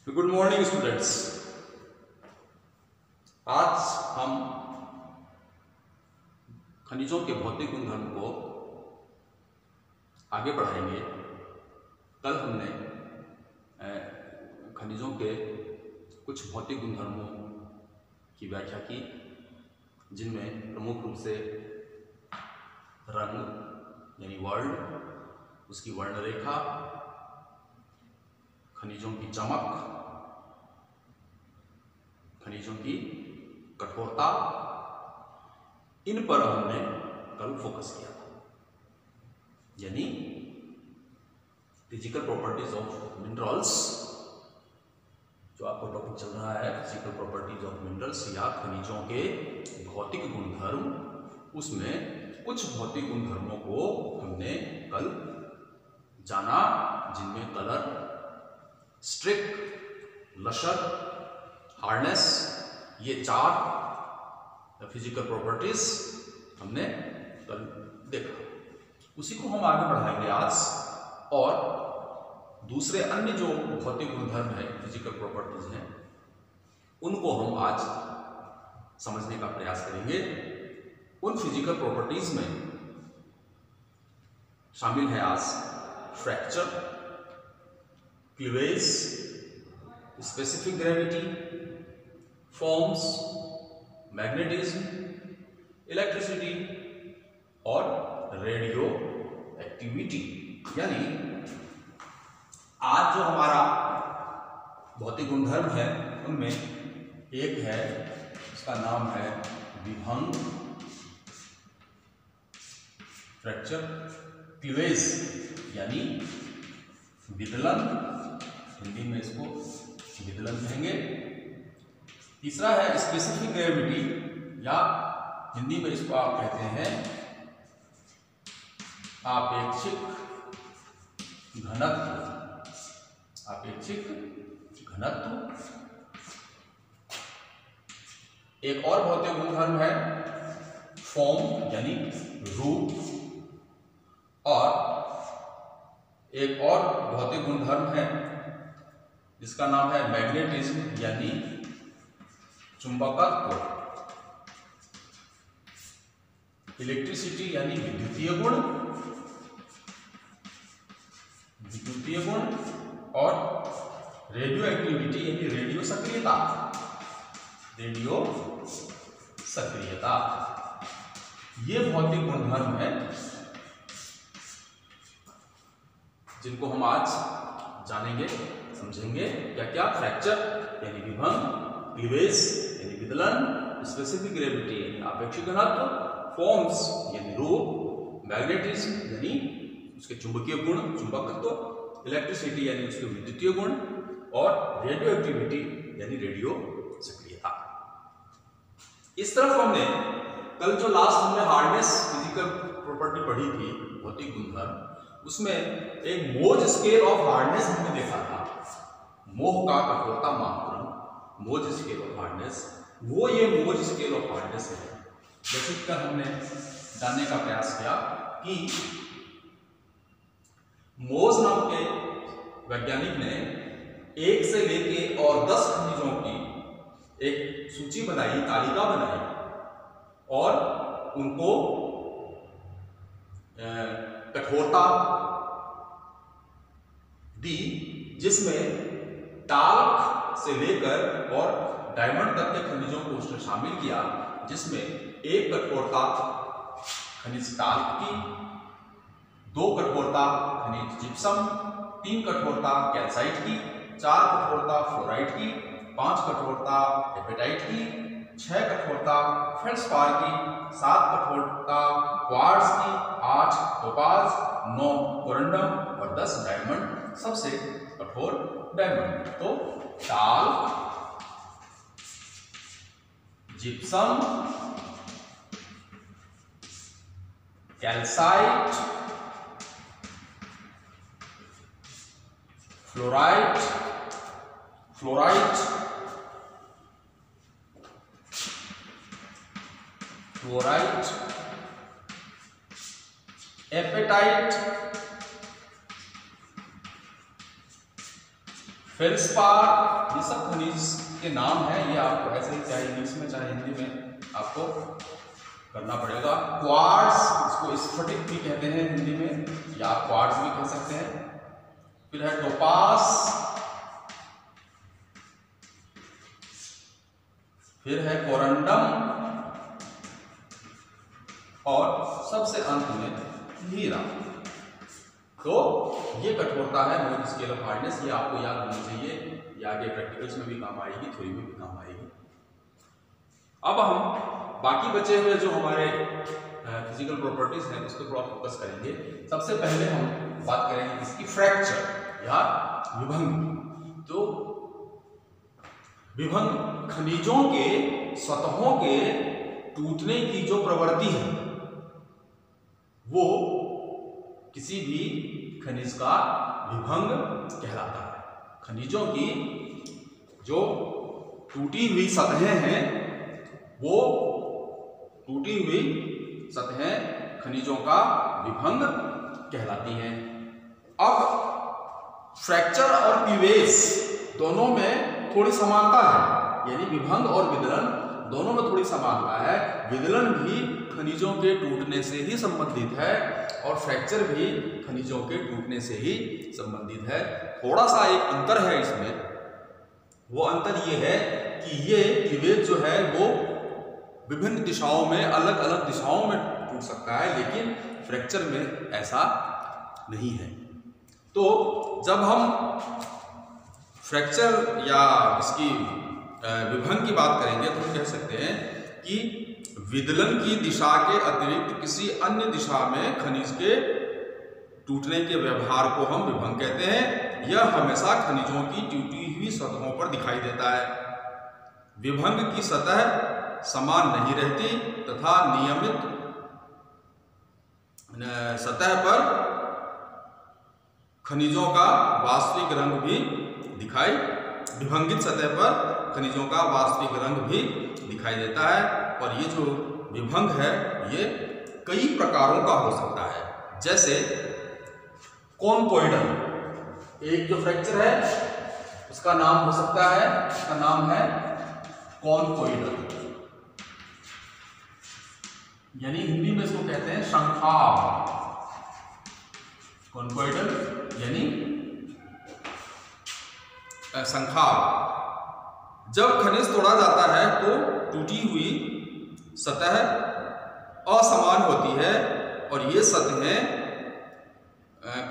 Good morning students. आज हम खनिजों के भौतिक गुणधर्म को आगे बढ़ाएंगे। कल हमने खनिजों के कुछ भौतिक गुणधर्मों की व्याख्या की, जिनमें प्रमुख रूप से रंग यानी वर्ण, उसकी वर्णरेखा, खनिजों की चमक, खनिजों की कठोरता, इन पर हमने कल फोकस किया था। यानी फिजिकल प्रॉपर्टीज ऑफ मिनरल्स, जो आपका टॉपिक चल रहा है फिजिकल प्रॉपर्टीज ऑफ मिनरल्स या खनिजों के भौतिक गुणधर्म, उसमें कुछ भौतिक गुणधर्मों को हमने कल जाना, जिनमें कलर, स्ट्रिक, लशर, हार्डनेस, ये चार फिजिकल प्रॉपर्टीज हमने कल देखा। उसी को हम आगे बढ़ाएंगे आज, और दूसरे अन्य जो भौतिक गुणधर्म है, फिजिकल प्रॉपर्टीज हैं, उनको हम आज समझने का प्रयास करेंगे। उन फिजिकल प्रॉपर्टीज में शामिल है आज fracture, cleavage, specific gravity, forms, magnetism, electricity और रेडियो एक्टिविटी। यानी आज जो हमारा भौतिक गुणधर्म है, उनमें एक है, उसका नाम है विभंग, फ्रैक्चर, क्लीवेज यानी विदलन, हिंदी में इसको विदलन कहेंगे। तीसरा है स्पेसिफिक ग्रेविटी, या हिंदी में इसको आप कहते हैं आपेक्षिक घनत्व। आपेक्षिक घनत्व। एक और भौतिक गुणधर्म है फॉर्म यानी रूप, और एक और भौतिक गुणधर्म है जिसका नाम है मैग्नेटिज्म यानी चुंबकत्व। इलेक्ट्रिसिटी यानी विद्युतीय गुण, और रेडियो एक्टिविटी यानी रेडियो सक्रियता। रेडियो सक्रियता, ये भौतिक गुणधर्म है जिनको हम आज जानेंगे, समझेंगे। क्या क्या? फ्रैक्चर यानी विभंग, क्लीवेज यानी विदलन, स्पेसिफिक ग्रेविटी यानी आपेक्षिक घनत्व, फॉर्म्स यानी रूप, मैग्नेटिज्म यानी उसके चुंबकीय गुण, चुंबकत्व, इलेक्ट्रिसिटी यानी उसके विद्युतीय गुण, और रेडियो एक्टिविटी यानी रेडियो सक्रियता। इस तरफ हमने कल जो लास्ट हमने हार्डनेस फिजिकल प्रॉपर्टी पढ़ी थी, भौतिक गुणधर्म, उसमें एक मोज स्केल ऑफ हार्डनेस हमने देखा था। मोह का कठोरता मापदंड, मोज स्केल ऑफ हार्डनेस, वो ये मोज स्केल ऑफ हार्डनेस है। जैसे कि हमने जानने का प्रयास किया कि मोज नाम के वैज्ञानिक ने 1 से लेके और 10 खनिजों की एक सूची बनाई, तालिका बनाई, और उनको कठोरता दी, जिसमें टाल्क से लेकर और डायमंड तक के खनिजों को उसने शामिल किया, जिसमें एक कठोरता खनिज टाल्क की, 2 कठोरता खनिज जिप्सम, 3 कठोरता कैल्साइट की, 4 कठोरता फ्लोराइड की, 5 कठोरता हेपेटाइट की, 6 कठोरता फेल्ड्स्पार की, 7 कठोरता क्वार्ट्ज की, 8 टोपाज, 9 कोरंडम और 10 डायमंड, सबसे कठोर डायमंड। तो talc, gypsum, calcite, fluorite, apatite, feldspar, ये सब खनिज के नाम है। ये आपको ऐसे ही चाहे इंग्लिश में चाहे हिंदी में आपको करना पड़ेगा। क्वार्ट्ज, इसको स्फटिक भी कहते हैं हिंदी में, या आप क्वार्ट्ज भी कह सकते हैं। फिर है टोपास, फिर है कोरंडम, और सबसे अंत में हीरा। तो ये कठोरता है मोल स्केल ऑफ हार्डनेस, ये आपको याद होनी चाहिए, ये आगे प्रैक्टिकल्स में भी काम आएगी, थ्योरी में भी काम आएगी। अब हम बाकी बचे हुए जो हमारे फिजिकल प्रॉपर्टीज हैं उस पर थोड़ा फोकस करेंगे। सबसे पहले हम बात करेंगे इसकी फ्रैक्चर या विभंग। तो विभंग खनिजों के सतहों के टूटने की जो प्रवृत्ति है वो किसी भी खनिज का विभंग कहलाता है। खनिजों की जो टूटी हुई सतहें हैं वो टूटी हुई सतहें खनिजों का विभंग कहलाती हैं। अब फ्रैक्चर और क्लीवेज दोनों में थोड़ी समानता है, यानी विभंग और विदलन दोनों में थोड़ी समानता है। विदलन भी खनिजों के टूटने से ही संबंधित है और फ्रैक्चर भी खनिजों के टूटने से ही संबंधित है। थोड़ा सा एक अंतर है इसमें, वो अंतर ये है कि ये क्लीवेज जो है वो विभिन्न दिशाओं में, अलग अलग दिशाओं में टूट सकता है, लेकिन फ्रैक्चर में ऐसा नहीं है। तो जब हम फ्रैक्चर या इसकी विभंग की बात करेंगे तो हम कह सकते हैं कि विदलन की दिशा के अतिरिक्त किसी अन्य दिशा में खनिज के टूटने के व्यवहार को हम विभंग कहते हैं। यह हमेशा खनिजों की टूटी हुई सतहों पर दिखाई देता है। विभंग की सतह समान नहीं रहती तथा नियमित सतह पर खनिजों का वास्तविक रंग भी दिखाई विभंगित सतह पर खनिजों का वास्तविक रंग भी दिखाई देता है। और ये जो विभंग है ये कई प्रकारों का हो सकता है, जैसे कॉनकोइडल, एक जो फ्रैक्चर है उसका नाम हो सकता है, उसका नाम है कॉनकोइडल, यानी हिंदी में इसको कहते हैं शंखाव। कॉनकोइडल यानी शंखाव। जब खनिज तोड़ा जाता है तो टूटी हुई सतह असमान होती है और ये सतहें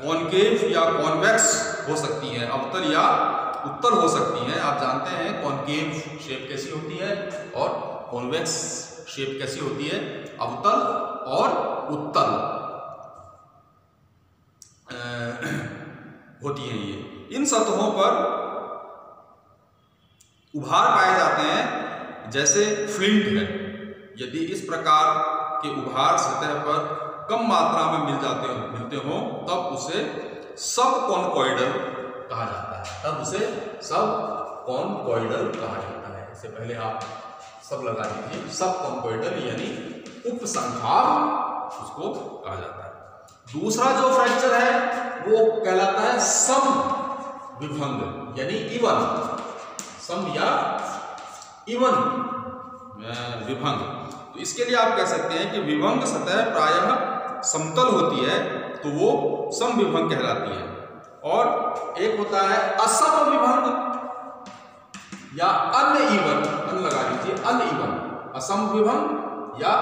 कॉनकेव या कॉन्वेक्स हो सकती हैं, अवतल या उत्तल हो सकती हैं। आप जानते हैं कॉनकेव शेप कैसी होती है और कॉन्वेक्स शेप कैसी होती है, अवतल और उत्तल होती है। ये इन सतहों पर उभार पाए जाते हैं, जैसे फ्लिंट है। यदि इस प्रकार के उभार सतह पर कम मात्रा में मिलते हो तब उसे सब कॉनकोइडल कहा जाता है। तब उसे सब कॉनकोइडल कहा जाता है। इससे पहले आप सब लगा दीजिए, सब कॉनकोइडल यानी उपसंखाव उसको कहा जाता है। दूसरा जो फ्रैक्चर है वो कहलाता है सम विभंग यानी इवन, सम या इवन विभंग। तो इसके लिए आप कह सकते हैं कि विभंग सतह प्रायः समतल होती है तो वो सम विभंग कहलाती है, और एक होता है असम विभंग या अनइवन, अन लगा लीजिए, अनइवन, असम विभंग या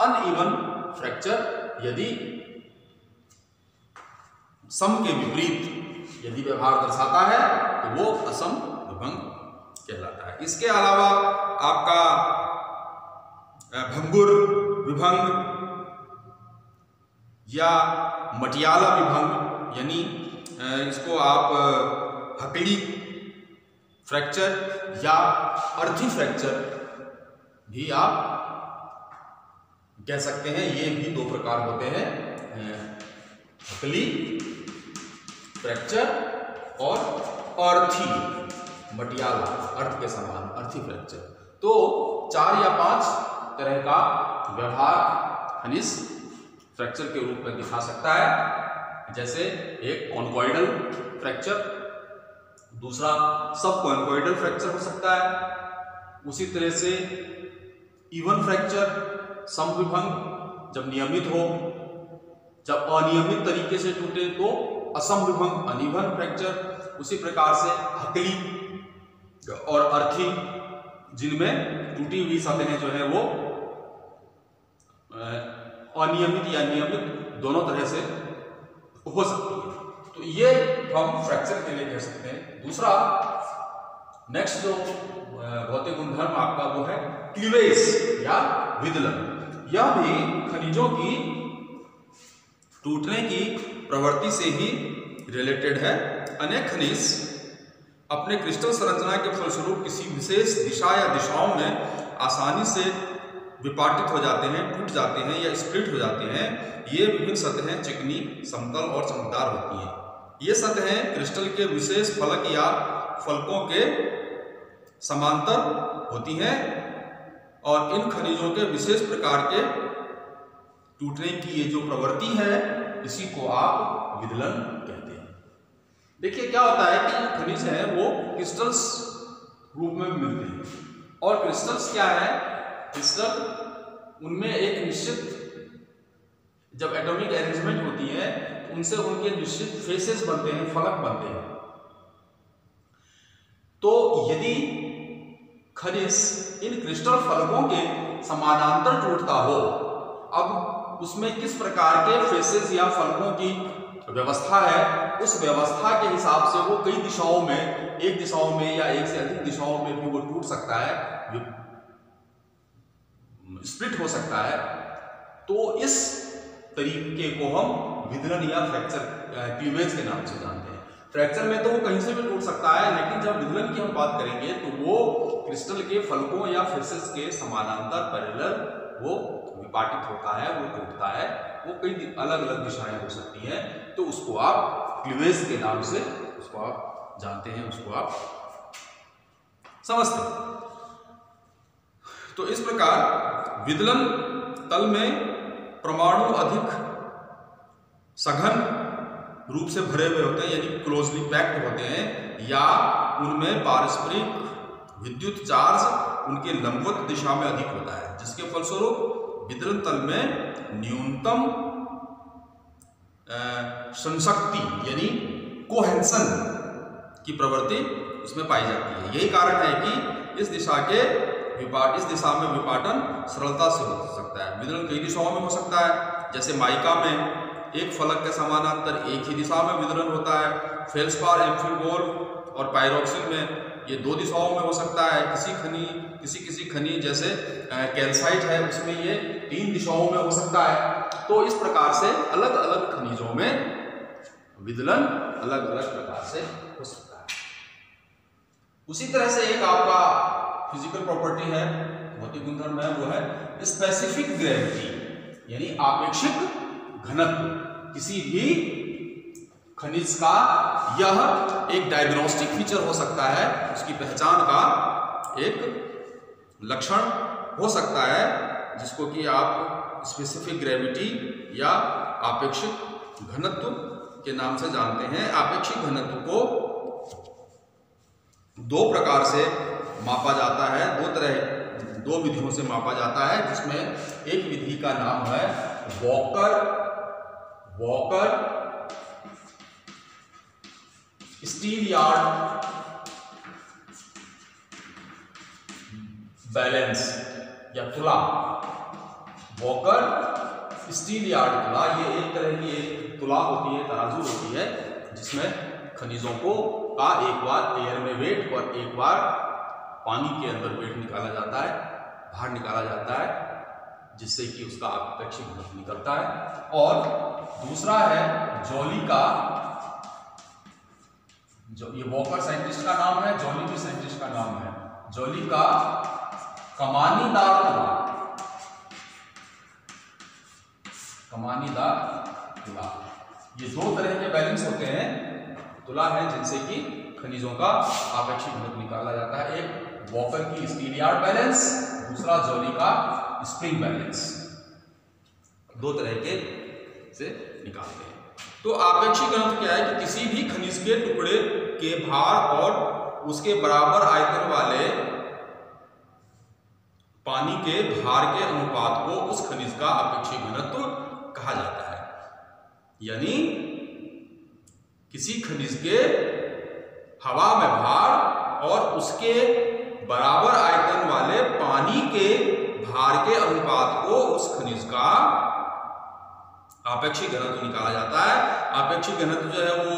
अनइवन फ्रैक्चर। यदि सम के विपरीत यदि व्यवहार दर्शाता है तो वो असम विभंग कहलाता है। इसके अलावा आपका भंगुर विभंग या मटियाला विभंग, यानी इसको आप हकली फ्रैक्चर या अर्थी फ्रैक्चर भी आप कह सकते हैं। ये भी दो प्रकार होते हैं, हकली फ्रैक्चर और अर्थी मटियाला, अर्थ के समान अर्थी फ्रैक्चर। तो 4 या 5 तरह का व्यवहार खनिज फ्रैक्चर के रूप में दिखा सकता है, जैसे एक कॉनकोइडल फ्रैक्चर, दूसरा सब कॉन्कोइडल फ्रैक्चर हो सकता है। उसी तरह से इवन फ्रैक्चर समविभंग जब नियमित हो, जब अनियमित तरीके से टूटे तो असमविभंग अनिवन फ्रैक्चर। उसी प्रकार से हकली और अर्थी जिनमें टूटी हुई सतहें जो है वो अनियमित या नियमित दोनों तरह से हो सकती है। तो ये हम फ्रैक्चर के लिए कह सकते हैं। दूसरा नेक्स्ट जो भौतिक गुणधर्म आपका वो है क्लीवेज या विदलन। यह भी खनिजों की टूटने की प्रवृत्ति से ही रिलेटेड है। अनेक खनिज अपने क्रिस्टल संरचना के फलस्वरूप किसी विशेष दिशा या दिशाओं में आसानी से विपाटित हो जाते हैं, टूट जाते हैं या स्प्लिट हो जाते हैं। ये विभिन्न सतहें चिकनी, समतल और चमकदार होती हैं। ये सतहें क्रिस्टल के विशेष फलक या फलकों के समांतर होती हैं और इन खनिजों के विशेष प्रकार के टूटने की ये जो प्रवृत्ति है इसी को आप विदलन कहते हैं। देखिए क्या होता है कि खनिज है वो क्रिस्टल्स रूप में मिलते हैं और क्रिस्टल्स क्या है, क्रिस्टल उनमें एक निश्चित जब एटॉमिक अरेंजमेंट होती है उनसे उनके निश्चित फेसेस बनते हैं, फलक बनते हैं। तो यदि खनिज इन क्रिस्टल फलकों के समानांतर टूटता हो, अब उसमें किस प्रकार के फेसेस या फलकों की व्यवस्था है, उस व्यवस्था के हिसाब से वो कई दिशाओं में, एक दिशाओं में या एक से अधिक दिशाओं में भी वो टूट सकता है, स्प्लिट हो सकता है। तो इस तरीके को हम विदलन या फ्रैक्चर क्लीवेज के नाम से जानते हैं। फ्रैक्चर में तो वो कहीं से भी टूट सकता है, लेकिन जब विदलन की हम बात करेंगे तो वो क्रिस्टल के फलकों या फेसेस के समानांतर पैरेलल वो विपाटित होता है, वो टूटता है। वो कई अलग अलग दिशाएं हो सकती हैं, तो उसको आप क्लीवेज के नाम से उसको आप जानते हैं, उसको आप समझते हैं। तो इस प्रकार विदलन तल में परमाणु अधिक सघन रूप से भरे हुए होते हैं, यानी क्लोजली पैक्ड होते हैं, या उनमें पारस्परिक विद्युत चार्ज उनके लंबवत दिशा में अधिक होता है, जिसके फलस्वरूप विदलन तल में न्यूनतम संशक्ति यानी कोहेंशन की प्रवृत्ति उसमें पाई जाती है। यही कारण है कि इस दिशा में विपाटन सरलता से हो सकता है। विदलन कई दिशाओं में हो सकता है, जैसे माइका में एक फलक के समानांतर एक ही दिशा में विदलन होता है। फेल्सपार, एम्फीबोर और पायरोक्सिन में ये दो दिशाओं में हो सकता है। किसी खनिज जैसे कैल्साइट है उसमें ये तीन दिशाओं में हो सकता है। तो इस प्रकार से अलग अलग खनिजों में विदलन अलग अलग प्रकार से हो सकता है। उसी तरह से एक आपका फिजिकल प्रॉपर्टी है, भौतिक गुणधर्म है, वो है स्पेसिफिक ग्रेविटी यानी आपेक्षिक घनत्व। किसी भी खनिज का यह एक डायग्नोस्टिक फीचर हो सकता है, उसकी पहचान का एक लक्षण हो सकता है, जिसको कि आप स्पेसिफिक ग्रेविटी या आपेक्षिक घनत्व के नाम से जानते हैं। आपेक्षिक घनत्व को दो प्रकार से मापा जाता है, दो विधियों से मापा जाता है, जिसमें एक विधि का नाम है वॉकर स्टीलयार्ड बैलेंस या तुला। वॉकर स्टीलयार्ड तुला ये एक तरह की एक तुला होती है, तराजू होती है, जिसमें खनिजों को का एक बार एयर में वेट और एक बार पानी के अंदर वेट निकाला जाता है, बाहर निकाला जाता है, जिससे कि उसका आपेक्षिक घनत्व निकलता है। और दूसरा है जॉली का, जो ये वॉकर साइंटिस्ट का नाम है, जॉली भी साइंटिस्ट का नाम है, जॉली का कमानीदार तुला, कमानीदार तुला। ये दो तरह के बैलेंस होते हैं, तुला है जिनसे कि खनिजों का आपेक्षिक घनत्व निकाला जाता है। एक वॉकर की स्टीलयार्ड बैलेंस, दूसरा जॉली का स्प्रिंग बैलेंस। दो तरह के से निकालते हैं। तो आपेक्षिक घनत्व क्या है कि किसी भी खनिज के टुकड़े के भार और उसके बराबर आयतन वाले पानी के भार के अनुपात को उस खनिज का अपेक्षित घनत्व कहा जाता है। यानी किसी खनिज के हवा में भार और उसके बराबर आयतन वाले पानी के भार के अनुपात को उस खनिज का आपेक्षिक घनत्व निकाला जाता है। आपेक्षिक घनत्व जो है वो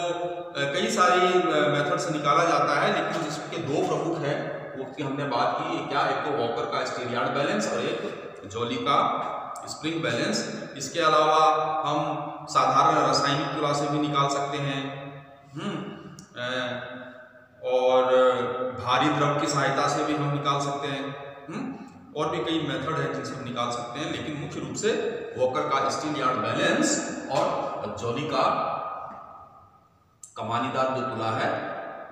कई सारी मेथड से निकाला जाता है, लेकिन इसके दो प्रमुख है वो की हमने बात की। क्या, एक तो वॉकर का स्टीरियार्ड बैलेंस और एक जॉली का स्प्रिंग बैलेंस। इसके अलावा हम साधारण रासायनिक तुला से भी निकाल सकते हैं और भारी द्रव की सहायता से भी हम निकाल सकते हैं। और भी कई मेथड है जिनसे हम निकाल सकते हैं, लेकिन मुख्य रूप से वॉकर का स्टीरियार्ड बैलेंस और जॉली का कमानीदार जो तुला है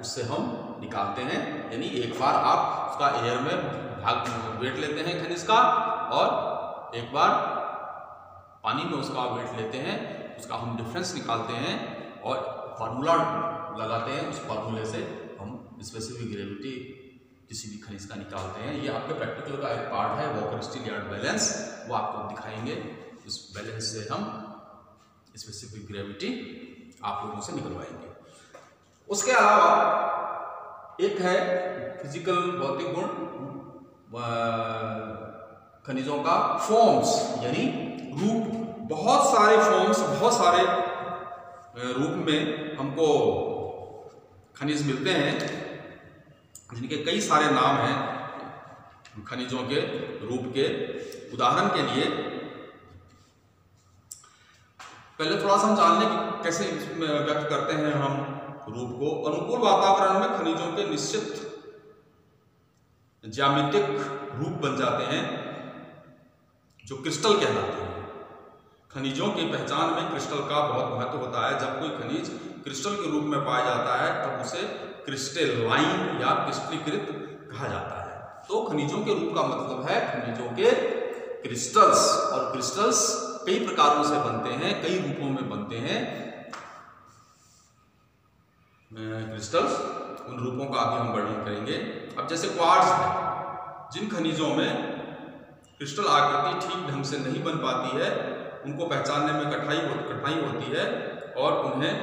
उससे हम निकालते हैं। यानी एक बार आप उसका एयर में भाग वेट लेते हैं खनिज का, और एक बार पानी में उसका वेट लेते हैं, उसका हम डिफरेंस निकालते हैं और फार्मूला लगाते हैं। उस फार्मूले से हम स्पेसिफिक ग्रेविटी किसी भी खनिज का निकालते हैं। ये आपके प्रैक्टिकल का एक पार्ट है, वॉकर स्टीरियार्ड बैलेंस, वो आपको दिखाएंगे। इस बैलेंस से हम स्पेसिफिक ग्रेविटी आप लोगों से निकलवाएंगे। उसके अलावा एक है फिजिकल भौतिक गुण खनिजों का, फॉर्म्स यानी रूप। बहुत सारे फॉर्म्स, बहुत सारे रूप में हमको खनिज मिलते हैं, जिनके कई सारे नाम हैं खनिजों के रूप के। उदाहरण के लिए पहले थोड़ा सा हम जान लें कि कैसे व्यक्त करते हैं हम रूप को। अनुकूल वातावरण में खनिजों के निश्चित ज्यामितिक रूप बन जाते हैं जो क्रिस्टल कहलाते हैं। खनिजों की पहचान में क्रिस्टल का बहुत महत्व होता है। जब कोई खनिज क्रिस्टल के रूप में पाया जाता है तब उसे क्रिस्टलाइन या क्रिस्टलीकृत कहा जाता है। तो खनिजों के रूप का मतलब है खनिजों के क्रिस्टल्स, और क्रिस्टल्स कई प्रकारों से बनते हैं, कई रूपों में बनते हैं क्रिस्टल्स। उन रूपों का अभी हम वर्णन करेंगे। अब जैसे क्वार्ट्ज है, जिन खनिजों में क्रिस्टल आकृति ठीक ढंग से नहीं बन पाती है, उनको पहचानने में कठिनाई होती है और उन्हें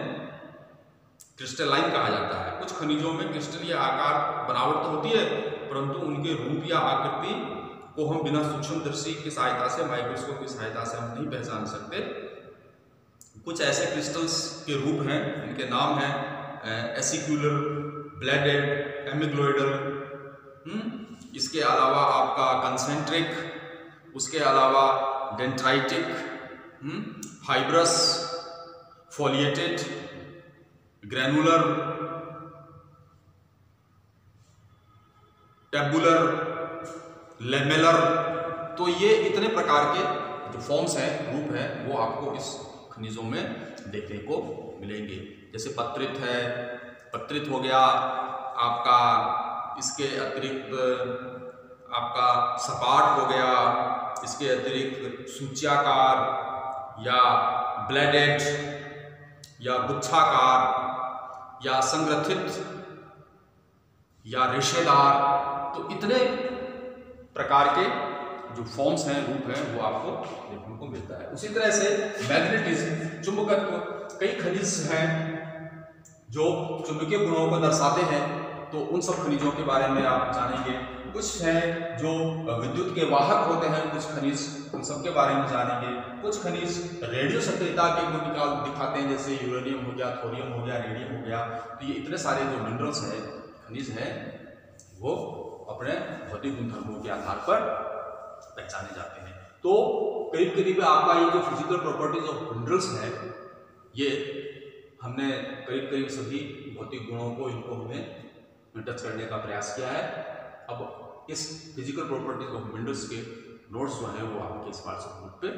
क्रिस्टलाइन कहा जाता है। कुछ खनिजों में क्रिस्टल या आकार बनावट तो होती है, परंतु उनके रूप या आकृति को हम बिना सूक्ष्मदर्शी की सहायता से, माइक्रोस्कोप की सहायता से हम नहीं पहचान सकते। कुछ ऐसे क्रिस्टल्स के रूप हैं, इनके नाम हैं एसिक्यूलर, ब्लेडेड, एमिग्लोइडल। इसके अलावा आपका कंसेंट्रिक, उसके अलावा dendritic, fibrous, foliated, granular, tabular, lamellar. तो ये इतने प्रकार के जो फॉर्म्स हैं, रूप हैं, वो आपको इस खनिजों में देखने को मिलेंगे। जैसे पत्रित है, पत्रित हो गया आपका, इसके अतिरिक्त आपका सपाट हो गया, इसके अतिरिक्त सूच्याकार या ब्लेडेड या गुच्छाकार या संग्रथित या रेशेदार। तो इतने प्रकार के जो फॉर्म्स हैं, रूप हैं, वो आपको देखने को मिलता है। उसी तरह से मैग्नेटिज्म, चुंबकत्व, कई खनिज हैं जो चुंबकीय गुणों को दर्शाते हैं, तो उन सब खनिजों के बारे में आप जानेंगे। कुछ हैं जो विद्युत के वाहक होते हैं, कुछ खनिज, उन सब के बारे में जानेंगे। कुछ खनिज रेडियो सक्रियता के गुण दिखाते हैं, जैसे यूरेनियम हो गया, थोरियम हो गया, रेडियम हो गया। तो ये इतने सारे जो मिनरल्स हैं, खनिज हैं, वो अपने भौतिक गुणधर्मों के आधार पर पहचाने जाते हैं। तो करीब करीब आपका ये जो फिजिकल प्रॉपर्टीज ऑफ मिनरल्स है, ये हमने करीब करीब सभी भौतिक गुणों को, इनको हमने टच करने का प्रयास किया है। अब इस फिजिकल प्रॉपर्टीज ऑफ मिनरल्स के नोट्स जो हैं वो आपके इस व्हाट्सएप ग्रुप पे